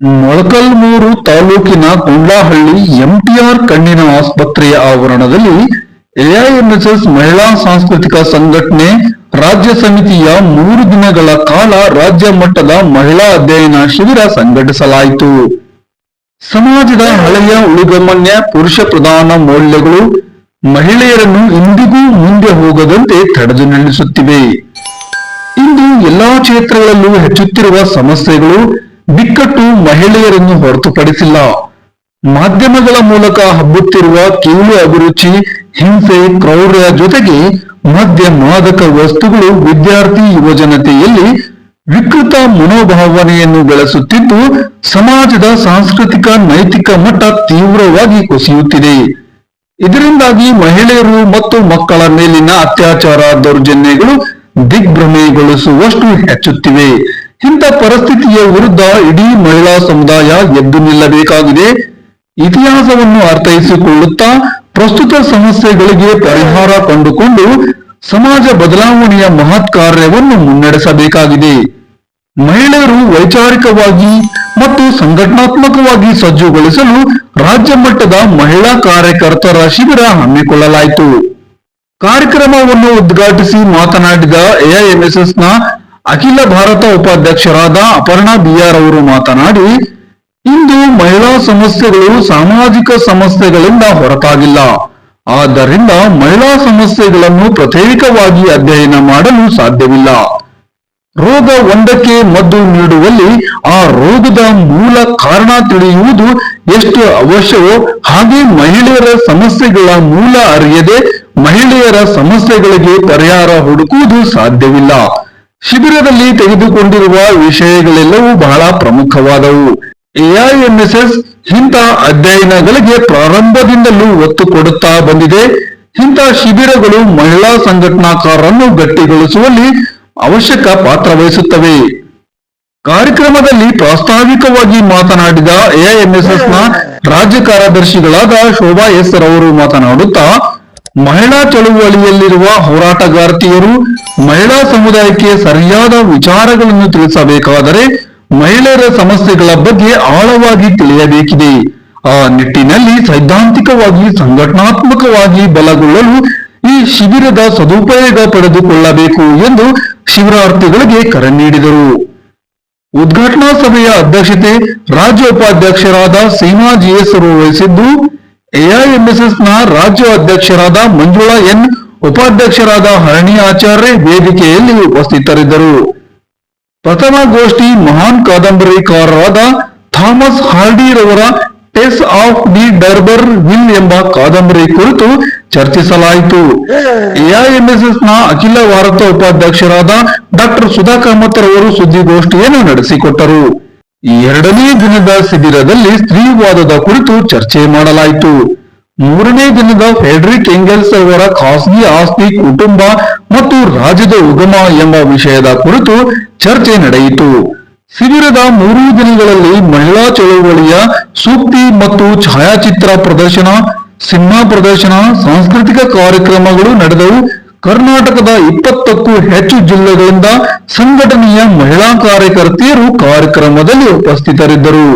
ಮೊಳಕಲ್ಮೂರು ತಾಲೂಕಿನ ಕೊಂಡ್ಲಹಳ್ಳಿ ಎಂಟಿಆರ್ ಕಣ್ಣಿನ ಆಸ್ಪತ್ರೆಯ ಆವರಣದಲ್ಲಿ ಎಐಎಂಎಸ್ಎಸ್ ಮಹಿಳಾ ಸಾಂಸ್ಕೃತಿಕ ಸಂಘಟನೆ ರಾಜ್ಯ ಸಮಿತಿಯ 3 ದಿನಗಳ ಕಾಲ ರಾಜ್ಯ ಮಟ್ಟದ ಮಹಿಳಾ ಅಧ್ಯಯನ ಶಿಬಿರ ಸಂಘಟಿಸಲಾಯಿತು. ಸಮಾಜದ ಹಳೆಯ ಉಳಿಗಮನ್ಯ ಪುರುಷ ಪ್ರಧಾನ ಮೌಲ್ಯಗಳು ಮಹಿಳೆಯರನ್ನು ಇಂದಿಗೂ ಮುಂದೆ ಹೋಗದಂತೆ ತಡೆದು ನಿಲ್ಲಿಸುತ್ತಿವೆ. ಇಂದು ಎಲ್ಲಾ ಕ್ಷೇತ್ರಗಳಲ್ಲೂ ಹೆಚ್ಚುತ್ತಿರುವ ಸಮಸ್ಯೆಗಳು ಬಿಕ್ಕಟ್ಟು ಮಹಿಳೆಯರನ್ನು ಹೊರತುಪಡಿಸಿಲ್ಲ. ಮಾಧ್ಯಮಗಳ ಮೂಲಕ ಹಬ್ಬುತ್ತಿರುವ ಕೀಳು ಅಭಿರುಚಿ, ಹಿಂಸೆ, ಕ್ರೌರ್ಯ ಜೊತೆಗೆ ಮದ್ಯ ಮಾದಕ ವಸ್ತುಗಳು ವಿದ್ಯಾರ್ಥಿ ಯುವಜನತೆಯಲ್ಲಿ ವಿಕೃತ ಮನೋಭಾವನೆಯನ್ನು ಬೆಳೆಸುತ್ತಿದ್ದು ಸಮಾಜದ ಸಾಂಸ್ಕೃತಿಕ ನೈತಿಕ ಮಟ್ಟ ತೀವ್ರವಾಗಿ ಕುಸಿಯುತ್ತಿದೆ. ಇದರಿಂದಾಗಿ ಮಹಿಳೆಯರು ಮತ್ತು ಮಕ್ಕಳ ಮೇಲಿನ ಅತ್ಯಾಚಾರ, ದೌರ್ಜನ್ಯಗಳು ದಿಗ್ಭ್ರಮೆಗೊಳಿಸುವಷ್ಟು ಹೆಚ್ಚುತ್ತಿವೆ. ಇಂಥ ಪರಿಸ್ಥಿತಿಯ ವಿರುದ್ಧ ಇಡೀ ಮಹಿಳಾ ಸಮುದಾಯ ಎದ್ದು ನಿಲ್ಲಬೇಕಾಗಿದೆ. ಇತಿಹಾಸವನ್ನು ಅರ್ಥೈಸಿಕೊಳ್ಳುತ್ತಾ ಪ್ರಸ್ತುತ ಸಮಸ್ಯೆಗಳಿಗೆ ಪರಿಹಾರ ಕಂಡುಕೊಂಡು ಸಮಾಜ ಬದಲಾವಣೆಯ ಮಹತ್ ಕಾರ್ಯವನ್ನು ಮುನ್ನಡೆಸಬೇಕಾಗಿದೆ. ಮಹಿಳೆಯರು ವೈಚಾರಿಕವಾಗಿ ಮತ್ತು ಸಂಘಟನಾತ್ಮಕವಾಗಿ ಸಜ್ಜುಗೊಳಿಸಲು ರಾಜ್ಯ ಮಟ್ಟದ ಮಹಿಳಾ ಕಾರ್ಯಕರ್ತರ ಶಿಬಿರ ಹಮ್ಮಿಕೊಳ್ಳಲಾಯಿತು. ಕಾರ್ಯಕ್ರಮವನ್ನು ಉದ್ಘಾಟಿಸಿ ಮಾತನಾಡಿದ ಎಐಎಂಎಸ್ಎಸ್ನ ಅಖಿಲ ಭಾರತ ಉಪಾಧ್ಯಕ್ಷರಾದ ಅಪರ್ಣಾ ಬಿಆರ್ ಅವರು ಮಾತನಾಡಿ, ಇಂದು ಮಹಿಳಾ ಸಮಸ್ಯೆಗಳು ಸಾಮಾಜಿಕ ಸಮಸ್ಯೆಗಳಿಂದ ಹೊರತಾಗಿಲ್ಲ. ಆದ್ದರಿಂದ ಮಹಿಳಾ ಸಮಸ್ಯೆಗಳನ್ನು ಪ್ರತ್ಯೇಕವಾಗಿ ಅಧ್ಯಯನ ಮಾಡಲು ಸಾಧ್ಯವಿಲ್ಲ. ರೋಗ ಒಂದಕ್ಕೆ ಮದ್ದು ನೀಡುವಲ್ಲಿ ಆ ರೋಗದ ಮೂಲ ಕಾರಣ ತಿಳಿಯುವುದು ಎಷ್ಟು ಅವಶ್ಯವೋ ಹಾಗೆ ಮಹಿಳೆಯರ ಸಮಸ್ಯೆಗಳ ಮೂಲ ಅರಿಯದೆ ಮಹಿಳೆಯರ ಸಮಸ್ಯೆಗಳಿಗೆ ಪರಿಹಾರ ಹುಡುಕುವುದು ಸಾಧ್ಯವಿಲ್ಲ. ಶಿಬಿರದಲ್ಲಿ ತೆಗೆದುಕೊಂಡಿರುವ ವಿಷಯಗಳೆಲ್ಲವೂ ಬಹಳ ಪ್ರಮುಖವಾದವು. ಎಐಎಂಎಸ್ಎಸ್ ಇಂಥ ಅಧ್ಯಯನಗಳಿಗೆ ಪ್ರಾರಂಭದಿಂದಲೂ ಒತ್ತು ಕೊಡುತ್ತಾ ಬಂದಿದೆ. ಇಂಥ ಶಿಬಿರಗಳು ಮಹಿಳಾ ಸಂಘಟನಾಕಾರರನ್ನು ಗಟ್ಟಿಗೊಳಿಸುವಲ್ಲಿ ಅವಶ್ಯಕ ಪಾತ್ರ ವಹಿಸುತ್ತವೆ. ಕಾರ್ಯಕ್ರಮದಲ್ಲಿ ಪ್ರಾಸ್ತಾವಿಕವಾಗಿ ಮಾತನಾಡಿದ ಎಐಎಂಎಸ್ಎಸ್ನ ರಾಜ್ಯ ಕಾರ್ಯದರ್ಶಿಗಳಾದ ಶೋಭಾ ಎಸ್ ರವರು ಮಾತನಾಡುತ್ತಾ, ಮಹಿಳಾ ಚಳುವಳಿಯಲ್ಲಿರುವ ಹೋರಾಟಗಾರ್ತಿಯರು ಮಹಿಳಾ ಸಮುದಾಯಕ್ಕೆ ಸರಿಯಾದ ವಿಚಾರಗಳನ್ನು ತಿಳಿಸಬೇಕಾದರೆ ಮಹಿಳೆಯರ ಸಮಸ್ಯೆಗಳ ಬಗ್ಗೆ ಆಳವಾಗಿ ತಿಳಿಯಬೇಕಿದೆ. ಆ ನಿಟ್ಟಿನಲ್ಲಿ ಸೈದ್ಧಾಂತಿಕವಾಗಿ ಸಂಘಟನಾತ್ಮಕವಾಗಿ ಬಲಗೊಳ್ಳಲು ಈ ಶಿಬಿರದ ಸದುಪಯೋಗ ಪಡೆದುಕೊಳ್ಳಬೇಕು ಎಂದು ಶಿಬಿರಾರ್ಥಿಗಳಿಗೆ ಕರೆ ನೀಡಿದರು. ಉದ್ಘಾಟನಾ ಸಭೆಯ ಅಧ್ಯಕ್ಷತೆ ರಾಜ್ಯ ಉಪಾಧ್ಯಕ್ಷರಾದ ಸೀಮಾ ಜಿಎಸ್ ಅವರು ವಹಿಸಿದ್ದು, ಎಐಎಂಎಸ್ಎಸ್ನ ರಾಜ್ಯ ಅಧ್ಯಕ್ಷರಾದ ಮಂಜುಳಾ ಎನ್, ಉಪಾಧ್ಯಕ್ಷರಾದ ಹರಣಿ ಆಚಾರ್ಯ ವೇದಿಕೆಯಲ್ಲಿ ಉಪಸ್ಥಿತರಿದ್ದರು. ಪ್ರಥಮ ಗೋಷ್ಠಿ ಮಹಾನ್ ಕಾದಂಬರಿಕಾರರಾದ ಥಾಮಸ್ ಹಾರ್ಡಿ ರವರ ಟೇಸ್ ಆಫ್ ದಿ ಡರ್ಬರ್ ವಿಲ್ ಎಂಬ ಕಾದಂಬರಿ ಕುರಿತು ಚರ್ಚಿಸಲಾಯಿತು. ಎಐಎಂಎಸ್ಎಸ್ನ ಅಖಿಲ ಭಾರತ ಉಪಾಧ್ಯಕ್ಷರಾದ ಡಾಕ್ಟರ್ ಸುಧಾ ಕಾಮತ್ ರವರು ಸುದ್ದಿಗೋಷ್ಠಿಯನ್ನು ನಡೆಸಿಕೊಟ್ಟರು. 2ನೇ ದಿನದ ಶಿಬಿರದಲ್ಲಿ ಸ್ತ್ರೀವಾದದ ಕುರಿತು ಚರ್ಚೆ ಮಾಡಲಾಯಿತು. 3ನೇ ದಿನದ ಫ್ರೆಡರಿಕ್ ಎಂಗೆಲ್ಸ್ ಅವರ ಖಾಸಗಿ ಆಸ್ತಿ, ಕುಟುಂಬ ಮತ್ತು ರಾಜ್ಯದ ಉಗಮ ಎಂಬ ವಿಷಯದ ಕುರಿತು ಚರ್ಚೆ ನಡೆಯಿತು. ಶಿಬಿರದ 3 ದಿನಗಳಲ್ಲಿ ಮಹಿಳಾ ಚಳುವಳಿಯ ಸೂಕ್ತಿ ಮತ್ತು ಛಾಯಾಚಿತ್ರ ಪ್ರದರ್ಶನ, ಸಿನಿಮಾ ಪ್ರದರ್ಶನ, ಸಾಂಸ್ಕೃತಿಕ ಕಾರ್ಯಕ್ರಮಗಳು ನಡೆದವು. ಕರ್ನಾಟಕದ 20ಕ್ಕೂ ಹೆಚ್ಚು ಜಿಲ್ಲೆಗಳಿಂದ ಸಂಘಟನೆಯ ಮಹಿಳಾ ಕಾರ್ಯಕರ್ತೆಯರು ಕಾರ್ಯಕ್ರಮದಲ್ಲಿ ಉಪಸ್ಥಿತರಿದ್ದರು.